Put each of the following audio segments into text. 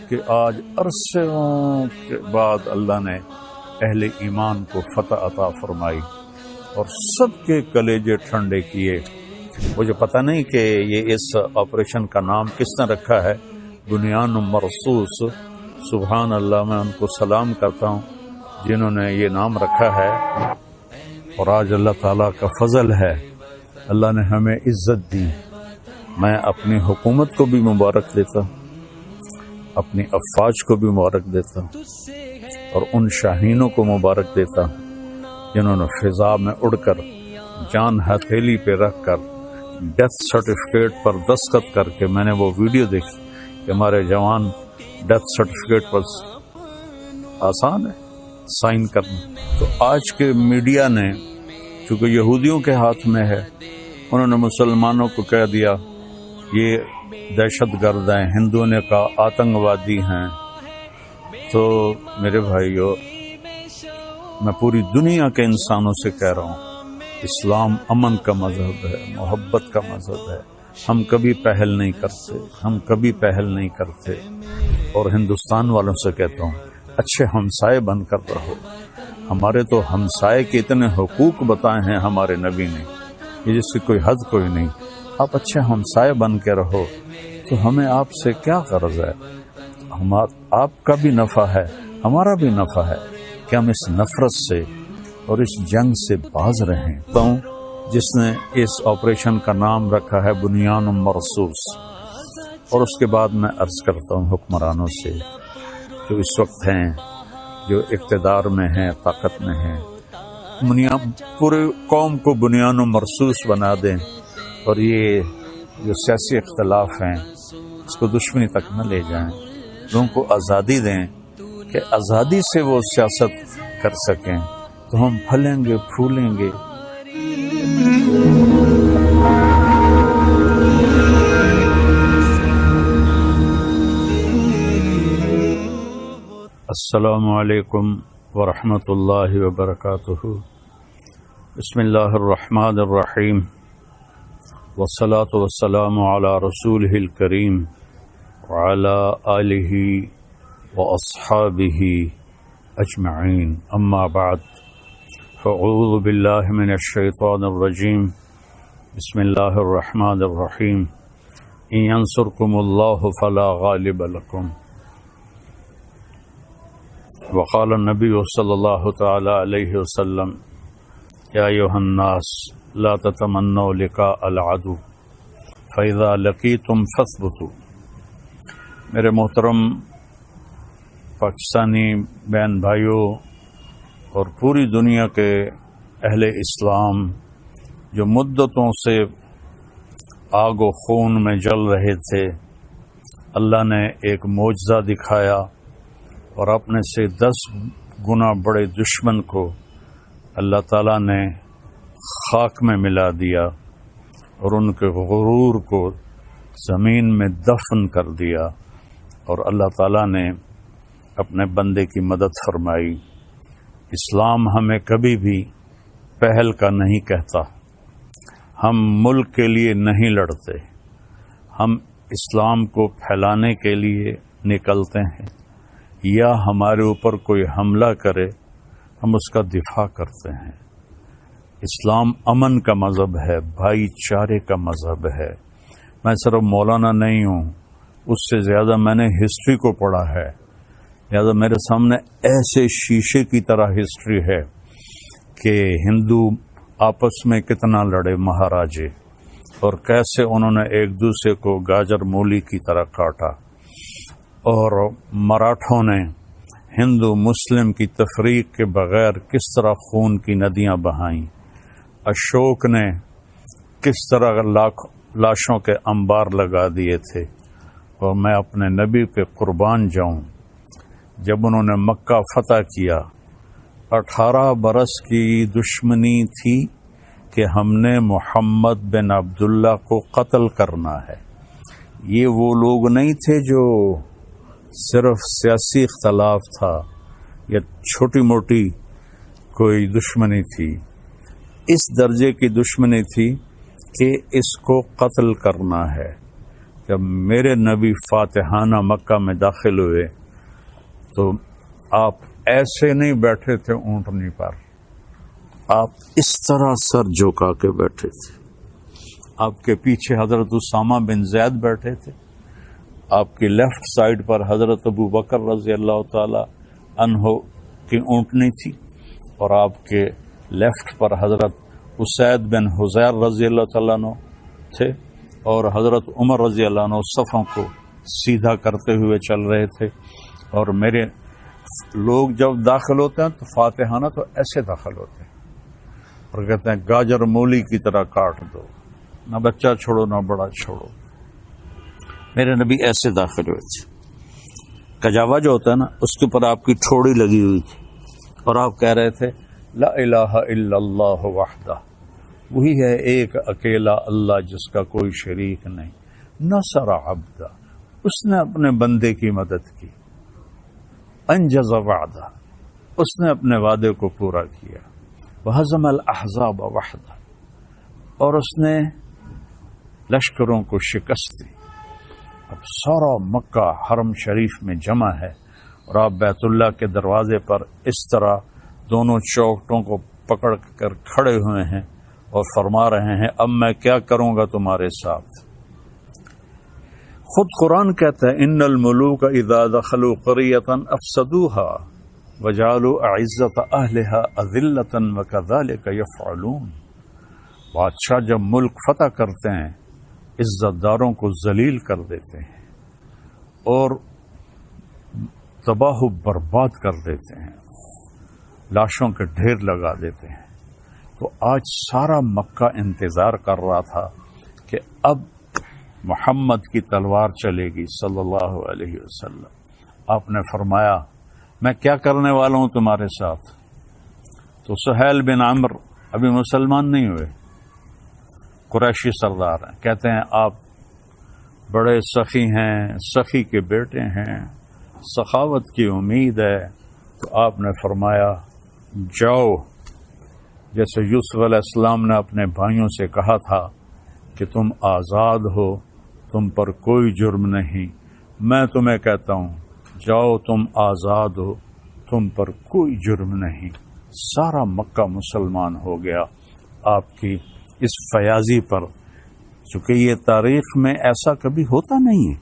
کہ آج عرصوں کے بعد اللہ نے اہل ایمان کو فتح عطا فرمائی اور سب کے کلیجے ٹھنڈے کیے۔ مجھے پتہ نہیں کہ یہ اس آپریشن کا نام کس نے رکھا ہے، بنیان مرصوص۔ سبحان اللہ، میں ان کو سلام کرتا ہوں جنہوں نے یہ نام رکھا ہے۔ اور آج اللہ تعالیٰ کا فضل ہے، اللہ نے ہمیں عزت دی۔ میں اپنی حکومت کو بھی مبارک دیتا ہوں، اپنی افواج کو بھی مبارک دیتا ہوں، اور ان شاہینوں کو مبارک دیتا ہوں جنہوں نے فضا میں اڑ کر جان ہتھیلی پہ رکھ کر ڈیتھ سرٹیفکیٹ پر دستخط کر کے، میں نے وہ ویڈیو دیکھی کہ ہمارے جوان ڈیتھ سرٹیفکیٹ پر آسان ہے سائن کرنا۔ تو آج کے میڈیا نے، چونکہ یہودیوں کے ہاتھ میں ہے، انہوں نے مسلمانوں کو کہہ دیا یہ دہشت گرد ہیں، ہندوؤں نے کہا آتنکوادی ہیں۔ تو میرے بھائیو، میں پوری دنیا کے انسانوں سے کہہ رہا ہوں، اسلام امن کا مذہب ہے، محبت کا مذہب ہے۔ ہم کبھی پہل نہیں کرتے، ہم کبھی پہل نہیں کرتے۔ اور ہندوستان والوں سے کہتا ہوں، اچھے ہمسائے بن کر رہو۔ ہمارے تو ہمسائے کے اتنے حقوق بتائے ہیں ہمارے نبی نے، یہ جس کی کوئی حد کوئی نہیں۔ آپ اچھے ہمسائے بن کے رہو تو ہمیں آپ سے کیا غرض ہے؟ آپ کا بھی نفع ہے، ہمارا بھی نفع ہے کہ ہم اس نفرت سے اور اس جنگ سے باز رہیں۔ تو جس نے اس آپریشن کا نام رکھا ہے بنیان مرصوص۔ اور اس کے بعد میں عرض کرتا ہوں حکمرانوں سے جو اس وقت ہیں، جو اقتدار میں ہیں، طاقت میں ہیں، پورے قوم کو بنیان مرصوص بنا دیں، اور یہ جو سیاسی اختلاف ہیں اس کو دشمنی تک نہ لے جائیں۔ لوگوں کو آزادی دیں کہ آزادی سے وہ سیاست کر سکیں، تو ہم پھلیں گے پھولیں گے۔ السلام علیکم ورحمۃ اللہ وبرکاتہ۔ بسم اللہ الرحمن الرحیم، والصلاة والسلام علی رسولہ الکریم وعلی آلہ واصحابہ اجمعین، اما بعد، فاعوذ باللہ من الشیطان الرجیم، بسم اللہ الرحمن الرحیم، ان ینصرکم اللہ فلا غالب لکم، وقال النبی صلی اللہ تعالی علیہ وسلم، یا ایھا الناس لا تتمنوا لقاء العدو فاذا لقیتم فاثبتوا۔ میرے محترم پاکستانی بہن بھائیوں اور پوری دنیا کے اہل اسلام جو مدتوں سے آگ و خون میں جل رہے تھے، اللہ نے ایک معجزہ دکھایا اور اپنے سے 10 گنا بڑے دشمن کو اللہ تعالیٰ نے خاک میں ملا دیا اور ان کے غرور کو زمین میں دفن کر دیا، اور اللہ تعالیٰ نے اپنے بندے کی مدد فرمائی۔ اسلام ہمیں کبھی بھی پہل کا نہیں کہتا، ہم ملک کے لیے نہیں لڑتے، ہم اسلام کو پھیلانے کے لیے نکلتے ہیں، یا ہمارے اوپر کوئی حملہ کرے ہم اس کا دفاع کرتے ہیں۔ اسلام امن کا مذہب ہے، بھائی چارے کا مذہب ہے۔ میں صرف مولانا نہیں ہوں، اس سے زیادہ میں نے ہسٹری کو پڑھا ہے، لہذا میرے سامنے ایسے شیشے کی طرح ہسٹری ہے کہ ہندو آپس میں کتنا لڑے مہاراجے، اور کیسے انہوں نے ایک دوسرے کو گاجر مولی کی طرح کاٹا، اور مراٹھوں نے ہندو مسلم کی تفریق کے بغیر کس طرح خون کی ندیاں بہائیں، اشوک نے کس طرح لاشوں کے انبار لگا دیے تھے۔ اور میں اپنے نبی پہ قربان جاؤں، جب انہوں نے مکہ فتح کیا، 18 برس کی دشمنی تھی کہ ہم نے محمد بن عبداللہ کو قتل کرنا ہے۔ یہ وہ لوگ نہیں تھے جو صرف سیاسی اختلاف تھا یا چھوٹی موٹی کوئی دشمنی تھی، اس درجے کی دشمنی تھی کہ اس کو قتل کرنا ہے۔ جب میرے نبی فاتحانہ مکہ میں داخل ہوئے تو آپ ایسے نہیں بیٹھے تھے اونٹنی پر، آپ اس طرح سر جھکا کے بیٹھے تھے. آپ کے پیچھے حضرت اسامہ بن زید بیٹھے تھے، آپ کی لیفٹ سائڈ پر حضرت ابو بکر رضی اللہ تعالی عنہ کی اونٹنی تھی، اور آپ کے لیفٹ پر حضرت اسید بن حذیر رضی اللہ تعالیٰ عنہ تھے، اور حضرت عمر رضی اللہ عنہ صفوں کو سیدھا کرتے ہوئے چل رہے تھے. اور میرے لوگ جب داخل ہوتے ہیں تو فاتحانہ تو ایسے داخل ہوتے ہیں اور کہتے ہیں گاجر مولی کی طرح کاٹ دو، نہ بچہ چھوڑو نہ بڑا چھوڑو. میرے نبی ایسے داخل ہوئے تھے. کجاوا جو ہوتا ہے نا، اس کے اوپر آپ کی ٹھوڑی لگی ہوئی تھی، اور آپ کہہ رہے تھے لا الہ الا اللہ وحدہ، وہی ہے ایک اکیلا اللہ جس کا کوئی شریک نہیں. نصر عبدہ، اس نے اپنے بندے کی مدد کی. انجز وعدہ، اس نے اپنے وعدے کو پورا کیا. وہزم الاحزاب وحدہ، اور اس نے لشکروں کو شکست دی. اب سارا مکہ حرم شریف میں جمع ہے، اور آپ بیت اللہ کے دروازے پر اس طرح دونوں چوکٹوں کو پکڑ کر کھڑے ہوئے ہیں اور فرما رہے ہیں اب میں کیا کروں گا تمہارے ساتھ. خود قرآن کہتا ہے ان الملوک اذا دخلوا قریۃ افسدوها وجعلوا اعزۃ اہلها اذلۃ وکذلک یفعلون. بادشاہ جب ملک فتح کرتے ہیں عزت داروں کو ذلیل کر دیتے ہیں اور تباہ و برباد کر دیتے ہیں، لاشوں کے ڈھیر لگا دیتے ہیں. تو آج سارا مکہ انتظار کر رہا تھا کہ اب محمد کی تلوار چلے گی صلی اللہ علیہ وسلم. آپ نے فرمایا میں کیا کرنے والا ہوں تمہارے ساتھ. تو سہیل بن عمرو ابھی مسلمان نہیں ہوئے، قریشی سردار ہیں، کہتے ہیں آپ بڑے سخی ہیں، سخی کے بیٹے ہیں، سخاوت کی امید ہے. تو آپ نے فرمایا جاؤ، جیسے یوسف علیہ السلام نے اپنے بھائیوں سے کہا تھا کہ تم آزاد ہو، تم پر کوئی جرم نہیں، میں تمہیں کہتا ہوں جاؤ تم آزاد ہو، تم پر کوئی جرم نہیں. سارا مکہ مسلمان ہو گیا آپ کی اس فیاضی پر، چونکہ یہ تاریخ میں ایسا کبھی ہوتا نہیں ہے.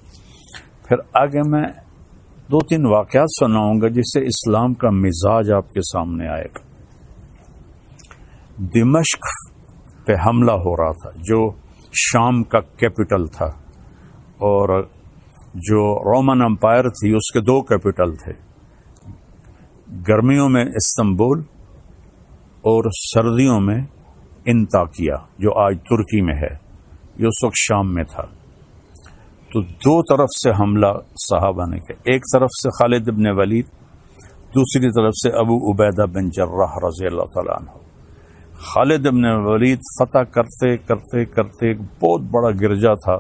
پھر آگے میں 2-3 واقعات سناؤں گا جس سے اسلام کا مزاج آپ کے سامنے آئے گا. دمشق پہ حملہ ہو رہا تھا جو شام کا کیپٹل تھا، اور جو رومن امپائر تھی اس کے 2 کیپٹل تھے، گرمیوں میں استنبول اور سردیوں میں انطاکیہ جو آج ترکی میں ہے، یہ اس وقت شام میں تھا. تو 2 طرف سے حملہ صحابہ نے کیا، ایک طرف سے خالد بن ولید، دوسری طرف سے ابو عبیدہ بن جراح رضی اللہ تعالیٰ عنہ. خالد بن ولید فتح کرتے کرتے کرتے ایک بہت بڑا گرجا تھا،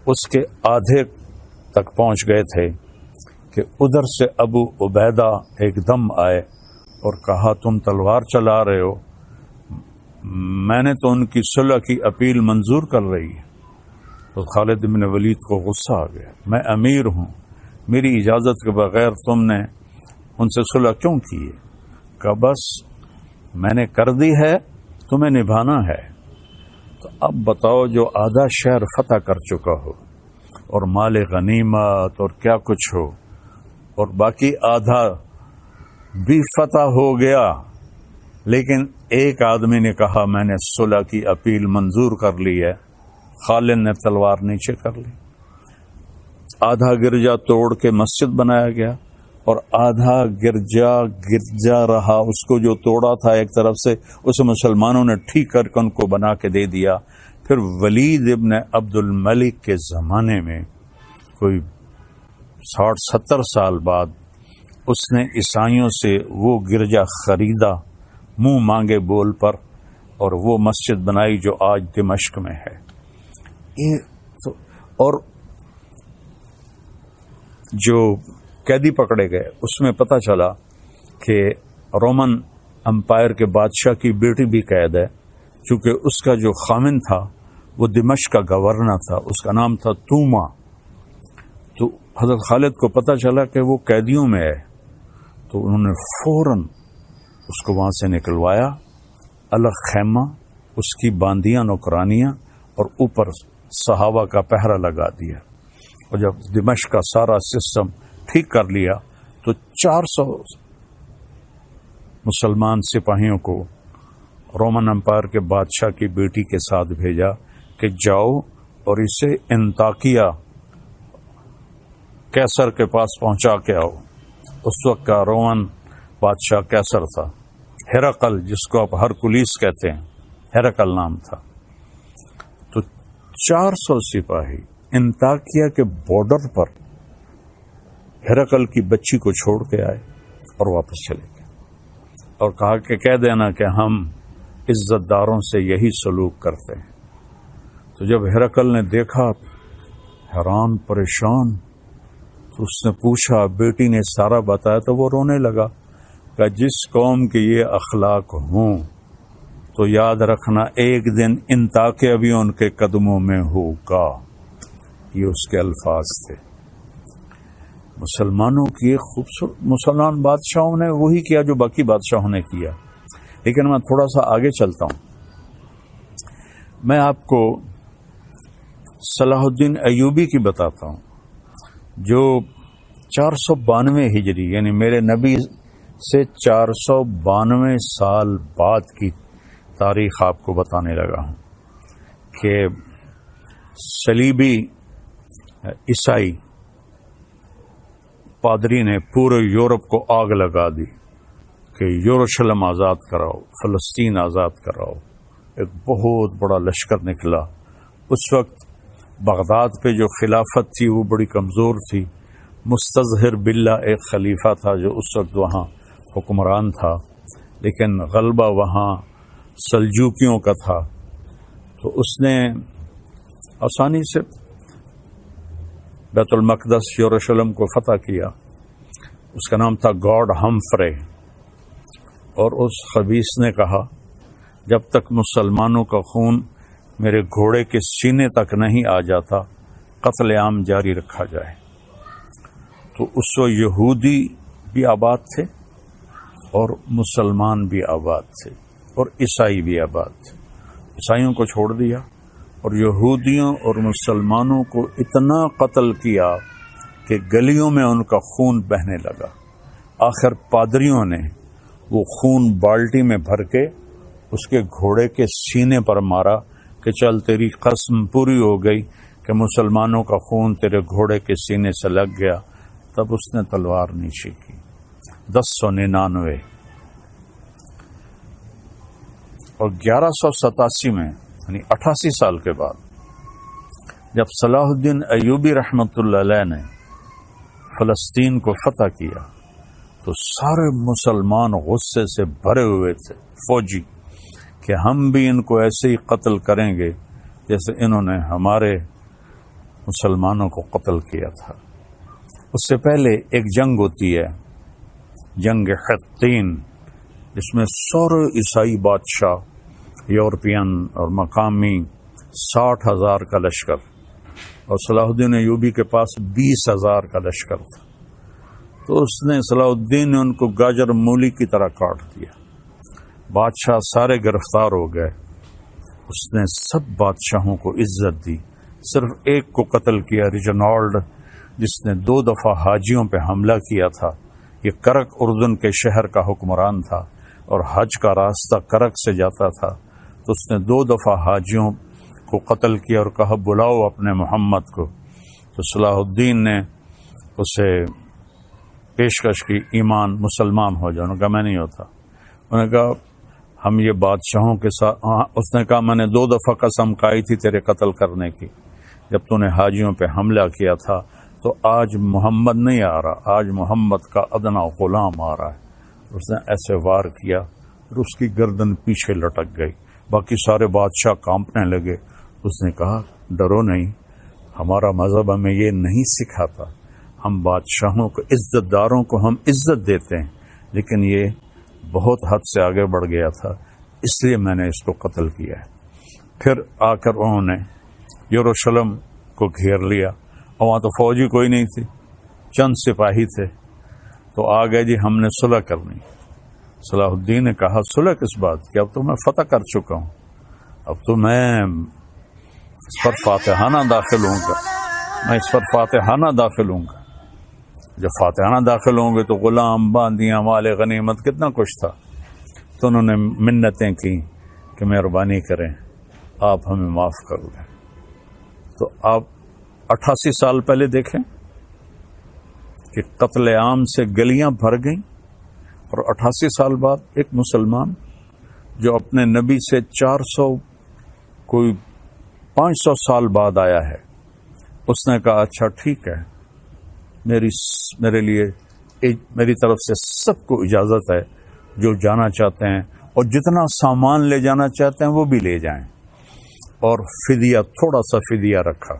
اس کے آدھے تک پہنچ گئے تھے کہ ادھر سے ابو عبیدہ ایک دم آئے اور کہا تم تلوار چلا رہے ہو، میں نے تو ان کی صلح کی اپیل منظور کر رہی ہے. تو خالد بن ولید کو غصہ آ گیا، میں امیر ہوں، میری اجازت کے بغیر تم نے ان سے صلح کیوں کی ہے؟ کہ بس میں نے کر دی ہے، تمہیں نبھانا ہے. تو اب بتاؤ جو آدھا شہر فتح کر چکا ہو اور مال غنیمت اور کیا کچھ ہو، اور باقی آدھا بھی فتح ہو گیا، لیکن ایک آدمی نے کہا میں نے صلح کی اپیل منظور کر لی ہے، خالد نے تلوار نیچے کر لی. آدھا گرجا توڑ کے مسجد بنایا گیا اور آدھا گرجا رہا، اس کو جو توڑا تھا ایک طرف سے اسے مسلمانوں نے ٹھیک کر کے ان کو بنا کے دے دیا. پھر ولید ابن عبد الملک کے زمانے میں کوئی 60-70 سال بعد اس نے عیسائیوں سے وہ گرجا خریدا منہ مانگے بول پر، اور وہ مسجد بنائی جو آج دمشق میں ہے. اور جو قیدی پکڑے گئے اس میں پتہ چلا کہ رومن امپائر کے بادشاہ کی بیٹی بھی قید ہے، چونکہ اس کا جو خامن تھا وہ دمشق کا گورنر تھا، اس کا نام تھا توما. تو حضرت خالد کو پتہ چلا کہ وہ قیدیوں میں ہے، تو انہوں نے فوراً اس کو وہاں سے نکلوایا، الگ خیمہ، اس کی باندیاں نوکرانیاں اور اوپر صحابہ کا پہرا لگا دیا. اور جب دمشق کا سارا سسٹم ٹھیک کر لیا تو 400 مسلمان سپاہیوں کو رومن امپائر کے بادشاہ کی بیٹی کے ساتھ بھیجا کہ جاؤ اور اسے انطاکیہ کیسر کے پاس پہنچا کے آؤ. اس وقت کا رومن بادشاہ کیسر تھا. ہرقل، جس کو آپ ہرکلیس کہتے ہیں، ہرقل نام تھا. تو 400 سپاہی انطاکیہ کے بارڈر پر ہرقل کی بچی کو چھوڑ کے آئے اور واپس چلے گئے، اور کہا کہ کہہ دینا کہ ہم عزت داروں سے یہی سلوک کرتے ہیں. تو جب ہرقل نے دیکھا، حیران پریشان، تو اس نے پوچھا، بیٹی نے سارا بتایا، تو وہ رونے لگا کہ جس قوم کے یہ اخلاق ہوں تو یاد رکھنا ایک دن انطاکیہ بھی ان کے قدموں میں ہوگا. یہ اس کے الفاظ تھے. مسلمانوں کی خوبصورت، مسلمان بادشاہوں نے وہی کیا جو باقی بادشاہوں نے کیا. لیکن میں تھوڑا سا آگے چلتا ہوں. میں آپ کو صلاح الدین ایوبی کی بتاتا ہوں، جو 492 ہجری یعنی میرے نبی سے 492 سال بعد کی تاریخ آپ کو بتانے لگا ہوں کہ صلیبی عیسائی پادری نے پورے یورپ کو آگ لگا دی کہ یروشلم آزاد کراؤ، فلسطین آزاد کراؤ. ایک بہت بڑا لشکر نکلا. اس وقت بغداد پہ جو خلافت تھی وہ بڑی کمزور تھی. مستظہر باللہ ایک خلیفہ تھا جو اس وقت وہاں حکمران تھا، لیکن غلبہ وہاں سلجوکیوں کا تھا. تو اس نے آسانی سے بیت المقدس یروشلم کو فتح کیا. اس کا نام تھا گاڈ ہمفرے. اور اس خبیث نے کہا، جب تک مسلمانوں کا خون میرے گھوڑے کے سینے تک نہیں آ جاتا قتل عام جاری رکھا جائے. تو اس وقت یہودی بھی آباد تھے اور مسلمان بھی آباد تھے اور عیسائی بھی آباد تھے. عیسائیوں کو چھوڑ دیا اور یہودیوں اور مسلمانوں کو اتنا قتل کیا کہ گلیوں میں ان کا خون بہنے لگا. آخر پادریوں نے وہ خون بالٹی میں بھر کے اس کے گھوڑے کے سینے پر مارا کہ چل تیری قسم پوری ہو گئی کہ مسلمانوں کا خون تیرے گھوڑے کے سینے سے لگ گیا. تب اس نے تلوار نیچے کی. 1099 اور 1187 میں یعنی 88 سال کے بعد جب صلاح الدین ایوبی رحمۃ اللہ علیہ نے فلسطین کو فتح کیا تو سارے مسلمان غصے سے بھرے ہوئے تھے، فوجی، کہ ہم بھی ان کو ایسے ہی قتل کریں گے جیسے انہوں نے ہمارے مسلمانوں کو قتل کیا تھا. اس سے پہلے ایک جنگ ہوتی ہے، جنگ حطین، جس میں سارے عیسائی بادشاہ یورپین اور مقامی 60,000 کا لشکر، اور صلاح الدین ایوبی کے پاس 20,000 کا لشکر تھا. تو اس نے صلاح الدین نے ان کو گاجر مولی کی طرح کاٹ دیا. بادشاہ سارے گرفتار ہو گئے. اس نے سب بادشاہوں کو عزت دی، صرف ایک کو قتل کیا، ریجنالڈ، جس نے 2 دفعہ حاجیوں پہ حملہ کیا تھا. یہ کرک اردن کے شہر کا حکمران تھا اور حج کا راستہ کرک سے جاتا تھا. تو اس نے 2 دفعہ حاجیوں کو قتل کیا اور کہا بلاؤ اپنے محمد کو. تو صلاح الدین نے اسے پیشکش کی ایمان، مسلمان ہو جاؤ. انہوں نے کہا میں نہیں ہوتا. انہوں نے کہا ہم یہ بادشاہوں کے ساتھ، اس نے کہا میں نے 2 دفعہ قسم کھائی تھی تیرے قتل کرنے کی جب تو نے حاجیوں پہ حملہ کیا تھا. تو آج محمد نہیں آ رہا، آج محمد کا ادنا غلام آ رہا ہے. اس نے ایسے وار کیا اور اس کی گردن پیچھے لٹک گئی. باقی سارے بادشاہ کانپنے لگے. اس نے کہا ڈرو نہیں، ہمارا مذہب ہمیں یہ نہیں سکھاتا. ہم بادشاہوں کو، عزت داروں کو ہم عزت دیتے ہیں، لیکن یہ بہت حد سے آگے بڑھ گیا تھا، اس لیے میں نے اس کو قتل کیا ہے. پھر آ کر انہوں نے یروشلم کو گھیر لیا، اور وہاں تو فوج ہی کوئی نہیں تھی، چند سپاہی تھے، تو آ گئے جی ہم نے صلح کرنی۔ صلاح الدین نے کہا صلح کس بات کی، اب تو میں فتح کر چکا ہوں، اب تو میں اس پر فاتحانہ داخل ہوں گا، میں اس پر فاتحانہ داخل ہوں گا۔ جب فاتحانہ داخل ہوں گے تو غلام، باندیاں، مال غنیمت، کتنا کچھ تھا۔ تو انہوں نے منتیں کی کہ مہربانی کریں آپ ہمیں معاف کر دیں۔ تو آپ 88 سال پہلے دیکھیں کہ قتل عام سے گلیاں بھر گئیں، اور 88 سال بعد ایک مسلمان جو اپنے نبی سے 500 سال بعد آیا ہے، اس نے کہا اچھا ٹھیک ہے، میری طرف سے سب کو اجازت ہے، جو جانا چاہتے ہیں اور جتنا سامان لے جانا چاہتے ہیں وہ بھی لے جائیں، اور فدیہ، تھوڑا سا فدیہ رکھا۔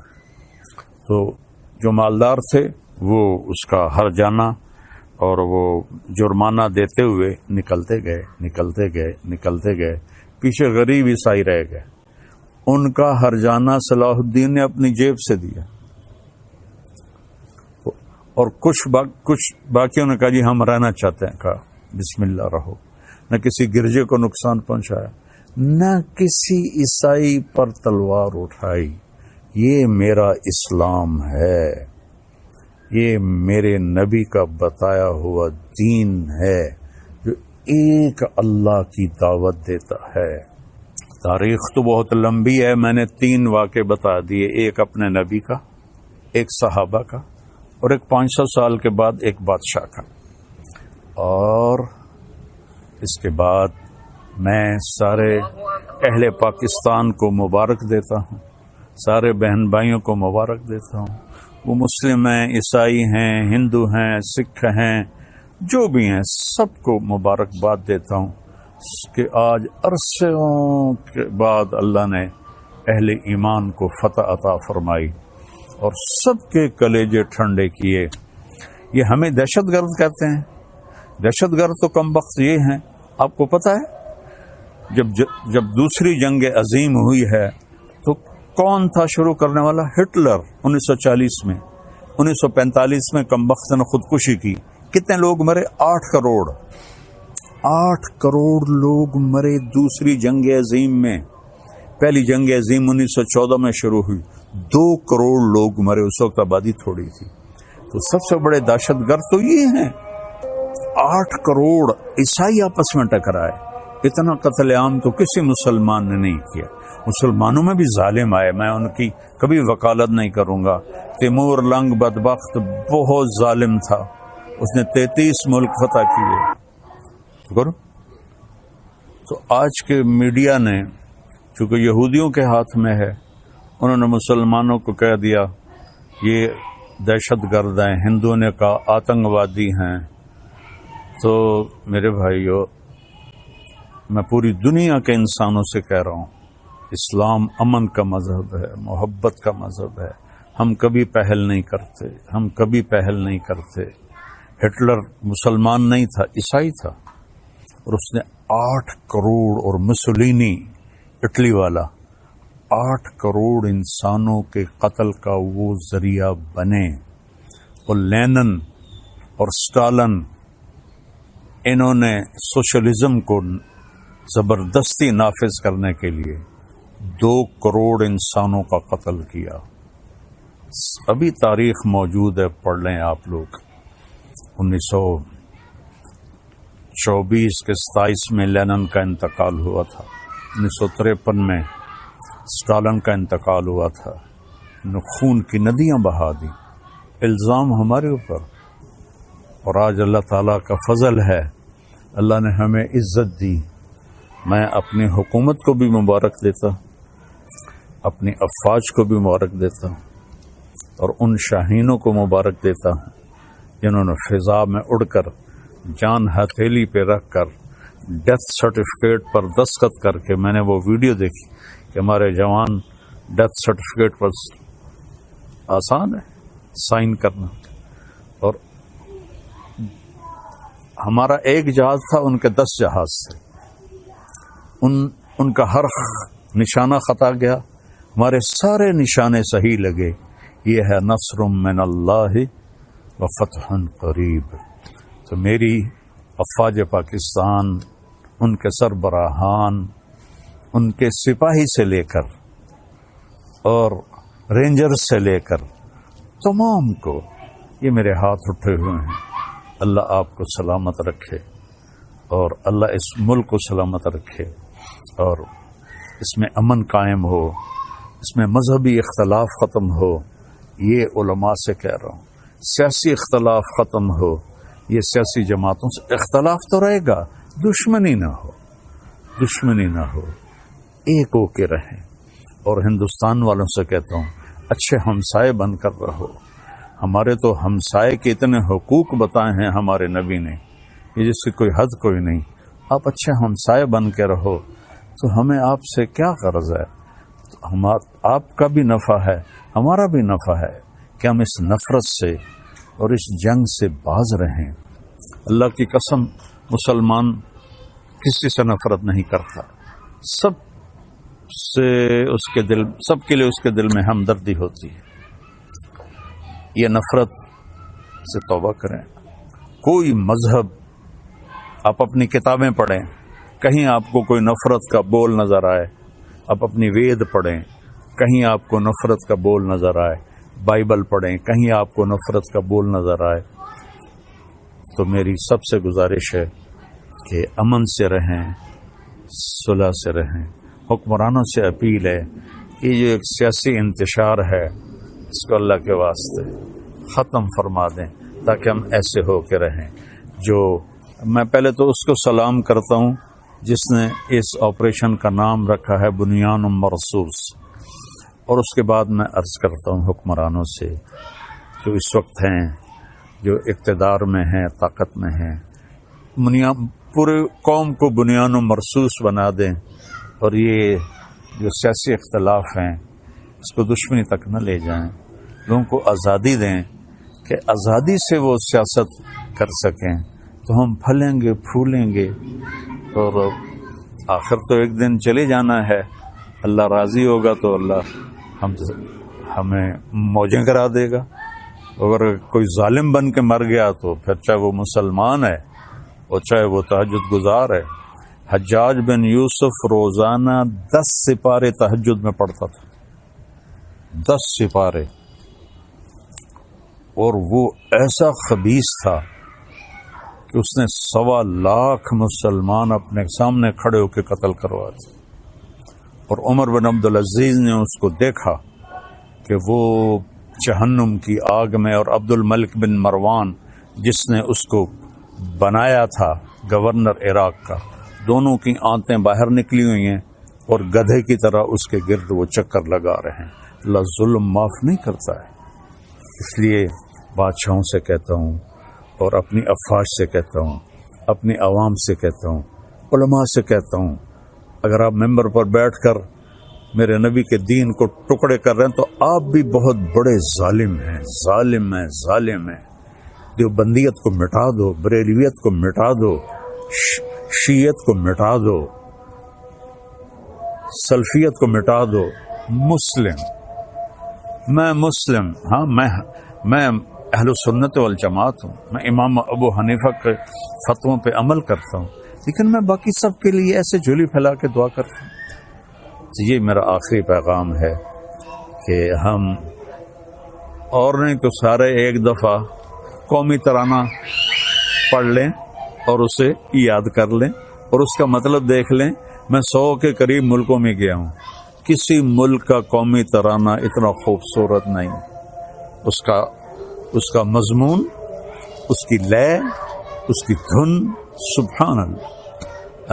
تو جو مالدار تھے وہ اس کا ہرجانہ اور وہ جرمانہ دیتے ہوئے نکلتے گئے، پیچھے غریب عیسائی رہ گئے، ان کا ہرجانہ صلاح الدین نے اپنی جیب سے دیا، اور کچھ باقیوں نے کہا جی ہم رہنا چاہتے ہیں، کہا بسم اللہ رہو، نہ کسی گرجے کو نقصان پہنچایا، نہ کسی عیسائی پر تلوار اٹھائی۔ یہ میرا اسلام ہے، یہ میرے نبی کا بتایا ہوا دین ہے جو ایک اللہ کی دعوت دیتا ہے۔ تاریخ تو بہت لمبی ہے، میں نے 3 واقعے بتا دیے، ایک اپنے نبی کا، ایک صحابہ کا، اور ایک 500 سال کے بعد ایک بادشاہ کا۔ اور اس کے بعد میں سارے اہل پاکستان کو مبارک دیتا ہوں، سارے بہن بھائیوں کو مبارک دیتا ہوں، وہ مسلم ہیں، عیسائی ہیں، ہندو ہیں، سکھ ہیں، جو بھی ہیں، سب کو مبارکباد دیتا ہوں کہ آج عرصوں کے بعد اللہ نے اہل ایمان کو فتح عطا فرمائی اور سب کے کلیجے ٹھنڈے کیے۔ یہ ہمیں دہشت گرد کہتے ہیں، دہشت گرد تو کم بخت یہ ہیں۔ آپ کو پتہ ہے جب دوسری جنگ عظیم ہوئی ہے تو کون تھا شروع کرنے والا؟ ہٹلر 1940 میں، 1945 میں کم بخت نے خودکشی کی۔ کتنے لوگ مرے؟ 8 کروڑ 8 کروڑ لوگ مرے دوسری جنگ عظیم میں۔ پہلی جنگ عظیم 1914 میں شروع ہوئی، 2 کروڑ لوگ مرے، اس وقت آبادی تھوڑی تھی۔ تو سب سے بڑے دہشت گرد تو یہ ہیں، 8 کروڑ عیسائی آپس میں ٹکرائے۔ اتنا قتل عام تو کسی مسلمان نے نہیں کیا۔ مسلمانوں میں بھی ظالم آئے، میں ان کی کبھی وکالت نہیں کروں گا۔ تیمور لنگ بدبخت بہت ظالم تھا، اس نے 33 ملک فتح کیے۔ تو آج کے میڈیا نے چونکہ یہودیوں کے ہاتھ میں ہے، انہوں نے مسلمانوں کو کہہ دیا یہ دہشت گرد ہیں، ہندوؤں نے کہا آتنکوادی ہیں۔ تو میرے بھائیو، میں پوری دنیا کے انسانوں سے کہہ رہا ہوں، اسلام امن کا مذہب ہے، محبت کا مذہب ہے۔ ہم کبھی پہل نہیں کرتے۔ ہٹلر مسلمان نہیں تھا، عیسائی تھا، اور اس نے 8 کروڑ، اور مسولینی اٹلی والا 8 کروڑ انسانوں کے قتل کا وہ ذریعہ بنے۔ اور لینن اور اسٹالن، انہوں نے سوشلزم کو زبردستی نافذ کرنے کے لیے 2 کروڑ انسانوں کا قتل کیا۔ ابھی تاریخ موجود ہے، پڑھ لیں آپ لوگ۔ 1924 کے 27 میں لینن کا انتقال ہوا تھا، 1953 میں اسٹالن کا انتقال ہوا تھا۔ خون کی ندیاں بہا دی، الزام ہمارے اوپر، اور آج اللہ تعالیٰ کا فضل ہے، اللہ نے ہمیں عزت دی۔ میں اپنی حکومت کو بھی مبارک دیتا، اپنی افواج کو بھی مبارک دیتا ہوں، اور ان شاہینوں کو مبارک دیتا ہوں جنہوں نے فضا میں اڑ کر، جان ہتھیلی پہ رکھ کر، ڈیتھ سرٹیفکیٹ پر دستخط کر کے، میں نے وہ ویڈیو دیکھی کہ ہمارے جوان ڈیتھ سرٹیفکیٹ پر آسان ہے سائن کرنا، اور ہمارا ایک جہاز تھا، ان کے 10 جہاز تھے، ان کا ہر نشانہ خطا گیا، ہمارے سارے نشانے صحیح لگے، یہ ہے نصر من اللہ و فتح قریب۔ تو میری افواج پاکستان، ان کے سربراہان، ان کے سپاہی سے لے کر اور رینجر سے لے کر تمام کو یہ میرے ہاتھ اٹھے ہوئے ہیں، اللہ آپ کو سلامت رکھے اور اللہ اس ملک کو سلامت رکھے اور اس میں امن قائم ہو، اس میں مذہبی اختلاف ختم ہو۔ یہ علماء سے کہہ رہا ہوں، سیاسی اختلاف ختم ہو، یہ سیاسی جماعتوں سے اختلاف تو رہے گا، دشمنی نہ ہو، دشمنی نہ ہو، ایک ہو کے رہیں۔ اور ہندوستان والوں سے کہتا ہوں، اچھے ہمسائے بن کر رہو۔ ہمارے تو ہمسائے کے اتنے حقوق بتائے ہیں ہمارے نبی نے، یہ جس کی کوئی حد کوئی نہیں۔ آپ اچھے ہمسائے بن کے رہو تو ہمیں آپ سے کیا غرض ہے؟ آپ کا بھی نفع ہے، ہمارا بھی نفع ہے کہ ہم اس نفرت سے اور اس جنگ سے باز رہیں۔ اللہ کی قسم، مسلمان کسی سے نفرت نہیں کرتا، سب کے لیے اس کے دل میں ہمدردی ہوتی ہے۔ یہ نفرت سے توبہ کریں۔ کوئی مذہب، آپ اپنی کتابیں پڑھیں، کہیں آپ کو کوئی نفرت کا بول نظر آئے، آپ اپنی وید پڑھیں، کہیں آپ کو نفرت کا بول نظر آئے، بائبل پڑھیں، کہیں آپ کو نفرت کا بول نظر آئے، تو میری سب سے گزارش ہے کہ امن سے رہیں، صلح سے رہیں۔ حکمرانوں سے اپیل ہے کہ یہ جو ایک سیاسی انتشار ہے، اس کو اللہ کے واسطے ختم فرما دیں تاکہ ہم ایسے ہو کے رہیں۔ جو میں پہلے تو اس کو سلام کرتا ہوں جس نے اس آپریشن کا نام رکھا ہے بنیان مرصوص، اور اس کے بعد میں عرض کرتا ہوں حکمرانوں سے جو اس وقت ہیں، جو اقتدار میں ہیں، طاقت میں ہیں، پورے قوم کو بنیان مرصوص بنا دیں اور یہ جو سیاسی اختلاف ہیں اس کو دشمنی تک نہ لے جائیں، لوگوں کو آزادی دیں کہ آزادی سے وہ سیاست کر سکیں، تو ہم پھلیں گے، پھولیں گے، اور آخر تو ایک دن چلے جانا ہے۔ اللہ راضی ہوگا تو اللہ ہمیں موجیں کرا دے گا۔ اگر کوئی ظالم بن کے مر گیا تو پھر چاہے وہ مسلمان ہے اور چاہے وہ تہجد گزار ہے۔ حجاج بن یوسف روزانہ 10 سپارے تہجد میں پڑھتا تھا، 10 سپارے، اور وہ ایسا خبیث تھا کہ اس نے 1.25 لاکھ مسلمان اپنے سامنے کھڑے ہو کے قتل کروا دیے۔ اور عمر بن عبدالعزیز نے اس کو دیکھا کہ وہ جہنم کی آگ میں، اور عبد الملک بن مروان جس نے اس کو بنایا تھا گورنر عراق کا، دونوں کی آنتیں باہر نکلی ہوئی ہیں اور گدھے کی طرح اس کے گرد وہ چکر لگا رہے ہیں۔ اللہ ظلم معاف نہیں کرتا ہے۔ اس لیے بادشاہوں سے کہتا ہوں اور اپنی افواج سے کہتا ہوں، اپنی عوام سے کہتا ہوں، علماء سے کہتا ہوں، اگر آپ ممبر پر بیٹھ کر میرے نبی کے دین کو ٹکڑے کر رہے ہیں تو آپ بھی بہت بڑے ظالم ہیں، ظالم ہیں، ظالم ہیں۔ دیوبندیت کو مٹا دو، بریلویت کو مٹا دو، شیعت کو مٹا دو، سلفیت کو مٹا دو۔ میں مسلم، ہاں میں اہل سنت والجماعت ہوں، میں امام ابو حنیفہ کے فتووں پہ عمل کرتا ہوں، لیکن میں باقی سب کے لیے ایسے جھولی پھیلا کے دعا کرتا ہوں۔ یہ میرا آخری پیغام ہے کہ ہم اور نہیں تو سارے ایک دفعہ قومی ترانہ پڑھ لیں اور اسے یاد کر لیں اور اس کا مطلب دیکھ لیں۔ میں 100 کے قریب ملکوں میں گیا ہوں، کسی ملک کا قومی ترانہ اتنا خوبصورت نہیں، اس کا مضمون، اس کی لے، اس کی دھن، سبحان اللہ۔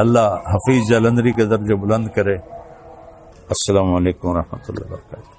اللہ حفیظ جلندری کے درجے بلند کرے۔ السلام علیکم ورحمۃ اللہ وبرکاتہ۔